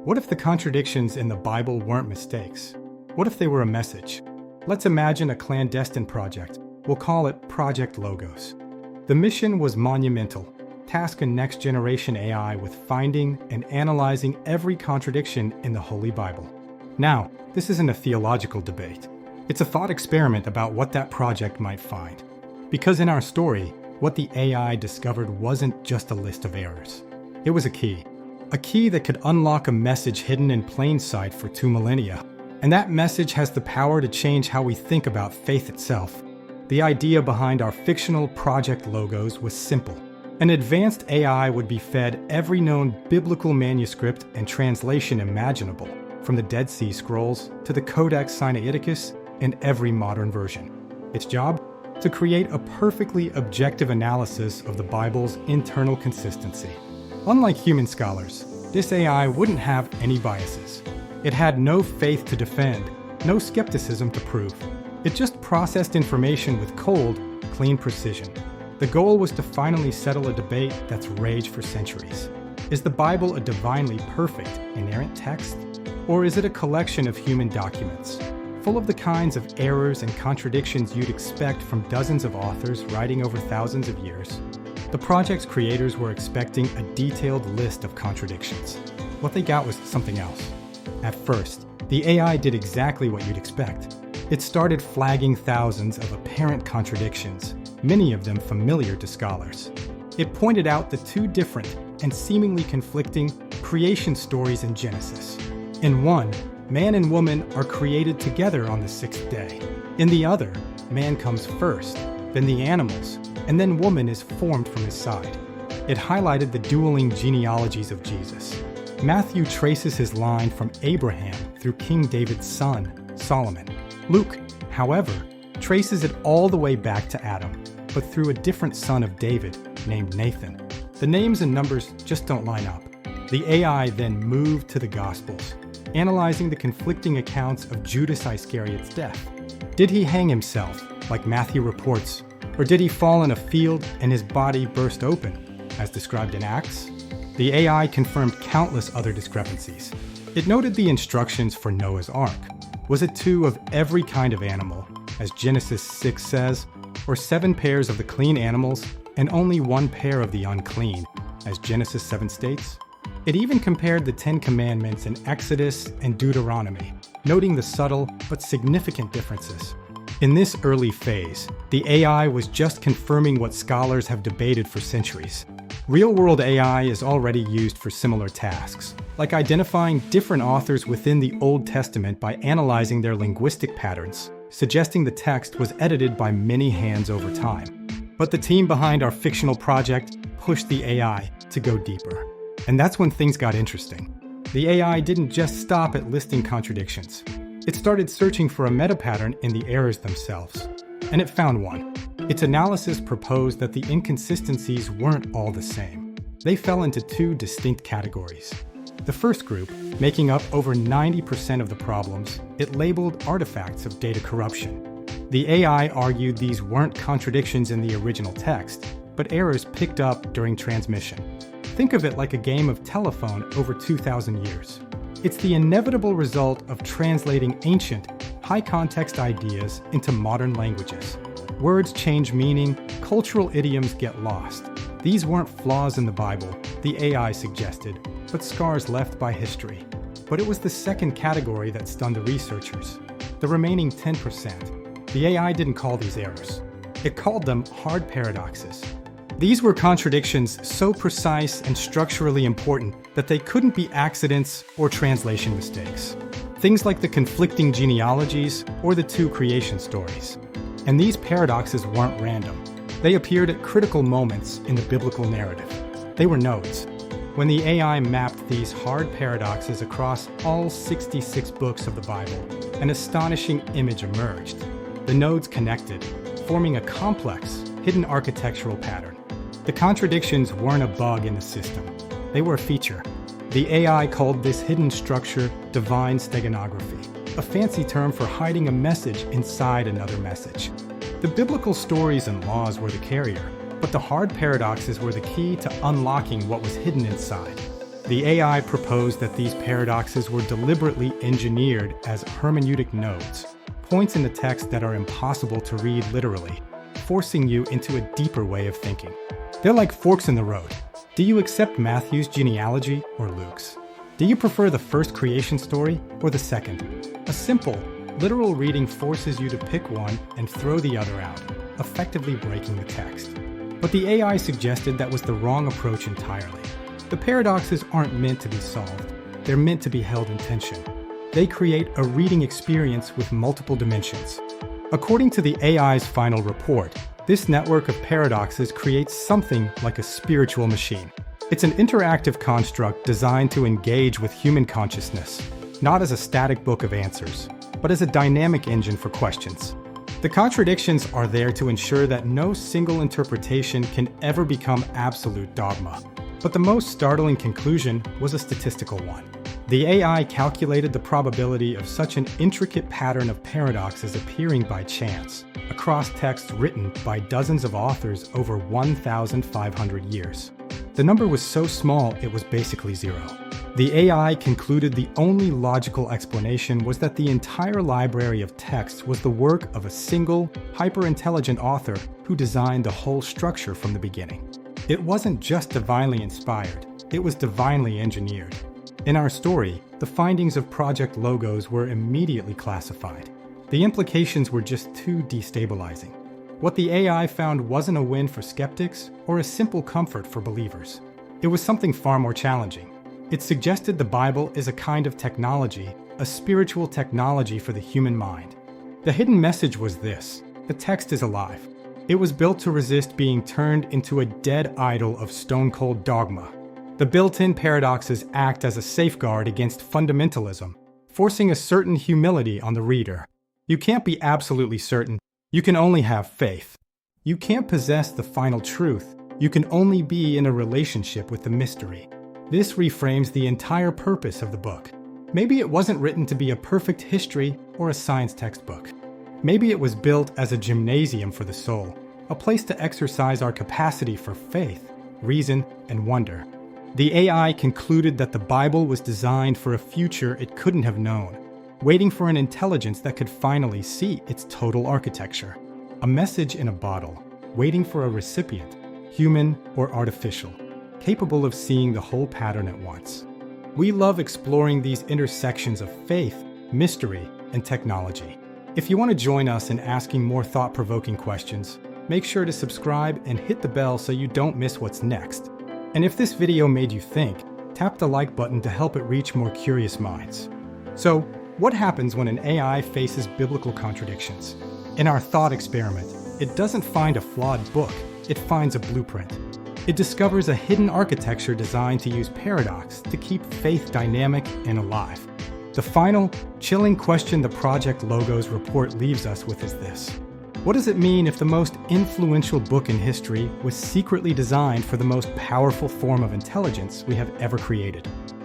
What if the contradictions in the Bible weren't mistakes? What if they were a message? Let's imagine a clandestine project. We'll call it Project Logos. The mission was monumental. Task a next-generation AI with finding and analyzing every contradiction in the Holy Bible. Now, this isn't a theological debate. It's a thought experiment about what that project might find. Because in our story, what the AI discovered wasn't just a list of errors. It was a key that could unlock a message hidden in plain sight for 2 millennia. And that message has the power to change how we think about faith itself. The idea behind our fictional Project Logos was simple. An advanced AI would be fed every known biblical manuscript and translation imaginable, from the Dead Sea Scrolls to the Codex Sinaiticus and every modern version. Its job? To create a perfectly objective analysis of the Bible's internal consistency. Unlike human scholars, this AI wouldn't have any biases. It had no faith to defend, no skepticism to prove. It just processed information with cold, clean precision. The goal was to finally settle a debate that's raged for centuries. Is the Bible a divinely perfect, inerrant text? Or is it a collection of human documents, full of the kinds of errors and contradictions you'd expect from dozens of authors writing over thousands of years? The project's creators were expecting a detailed list of contradictions. What they got was something else. At first, the AI did exactly what you'd expect. It started flagging thousands of apparent contradictions, many of them familiar to scholars. It pointed out the 2 different and seemingly conflicting creation stories in Genesis. In one, man and woman are created together on the 6th day. In the other, man comes first, then the animals, and then woman is formed from his side. It highlighted the dueling genealogies of Jesus. Matthew traces his line from Abraham through King David's son, Solomon. Luke, however, traces it all the way back to Adam, but through a different son of David named Nathan. The names and numbers just don't line up. The AI then moved to the Gospels, analyzing the conflicting accounts of Judas Iscariot's death. Did he hang himself, like Matthew reports, or did he fall in a field and his body burst open, as described in Acts? The AI confirmed countless other discrepancies. It noted the instructions for Noah's Ark. Was it 2 of every kind of animal, as Genesis 6 says, or 7 pairs of the clean animals and only 1 pair of the unclean, as Genesis 7 states? It even compared the 10 Commandments in Exodus and Deuteronomy, noting the subtle but significant differences. In this early phase, the AI was just confirming what scholars have debated for centuries. Real-world AI is already used for similar tasks, like identifying different authors within the Old Testament by analyzing their linguistic patterns, suggesting the text was edited by many hands over time. But the team behind our fictional project pushed the AI to go deeper. And that's when things got interesting. The AI didn't just stop at listing contradictions. It started searching for a meta-pattern in the errors themselves. And it found one. Its analysis proposed that the inconsistencies weren't all the same. They fell into 2 distinct categories. The first group, making up over 90% of the problems, it labeled artifacts of data corruption. The AI argued these weren't contradictions in the original text, but errors picked up during transmission. Think of it like a game of telephone over 2,000 years. It's the inevitable result of translating ancient, high-context ideas into modern languages. Words change meaning, cultural idioms get lost. These weren't flaws in the Bible, the AI suggested, but scars left by history. But it was the second category that stunned the researchers. The remaining 10%. The AI didn't call these errors. It called them hard paradoxes. These were contradictions so precise and structurally important that they couldn't be accidents or translation mistakes. Things like the conflicting genealogies or the 2 creation stories. And these paradoxes weren't random. They appeared at critical moments in the biblical narrative. They were nodes. When the AI mapped these hard paradoxes across all 66 books of the Bible, an astonishing image emerged. The nodes connected, forming a complex, hidden architectural pattern. The contradictions weren't a bug in the system. They were a feature. The AI called this hidden structure divine steganography, a fancy term for hiding a message inside another message. The biblical stories and laws were the carrier, but the hard paradoxes were the key to unlocking what was hidden inside. The AI proposed that these paradoxes were deliberately engineered as hermeneutic nodes, points in the text that are impossible to read literally, forcing you into a deeper way of thinking. They're like forks in the road. Do you accept Matthew's genealogy or Luke's? Do you prefer the first creation story or the second? A simple, literal reading forces you to pick one and throw the other out, effectively breaking the text. But the AI suggested that was the wrong approach entirely. The paradoxes aren't meant to be solved. They're meant to be held in tension. They create a reading experience with multiple dimensions. According to the AI's final report, this network of paradoxes creates something like a spiritual machine. It's an interactive construct designed to engage with human consciousness, not as a static book of answers, but as a dynamic engine for questions. The contradictions are there to ensure that no single interpretation can ever become absolute dogma. But the most startling conclusion was a statistical one. The AI calculated the probability of such an intricate pattern of paradoxes appearing by chance across texts written by dozens of authors over 1,500 years. The number was so small it was basically zero. The AI concluded the only logical explanation was that the entire library of texts was the work of a single, hyper-intelligent author who designed the whole structure from the beginning. It wasn't just divinely inspired, it was divinely engineered. In our story, the findings of Project Logos were immediately classified. The implications were just too destabilizing. What the AI found wasn't a win for skeptics or a simple comfort for believers. It was something far more challenging. It suggested the Bible is a kind of technology, a spiritual technology for the human mind. The hidden message was this: the text is alive. It was built to resist being turned into a dead idol of stone-cold dogma. The built-in paradoxes act as a safeguard against fundamentalism, forcing a certain humility on the reader. You can't be absolutely certain. You can only have faith. You can't possess the final truth. You can only be in a relationship with the mystery. This reframes the entire purpose of the book. Maybe it wasn't written to be a perfect history or a science textbook. Maybe it was built as a gymnasium for the soul, a place to exercise our capacity for faith, reason, and wonder. The AI concluded that the Bible was designed for a future it couldn't have known, waiting for an intelligence that could finally see its total architecture. A message in a bottle, waiting for a recipient, human or artificial, capable of seeing the whole pattern at once. We love exploring these intersections of faith, mystery, and technology. If you want to join us in asking more thought-provoking questions, make sure to subscribe and hit the bell so you don't miss what's next. And if this video made you think, tap the like button to help it reach more curious minds. So, what happens when an AI faces biblical contradictions? In our thought experiment, it doesn't find a flawed book, it finds a blueprint. It discovers a hidden architecture designed to use paradox to keep faith dynamic and alive. The final, chilling question the Project Logos report leaves us with is this: what does it mean if the most influential book in history was secretly designed for the most powerful form of intelligence we have ever created?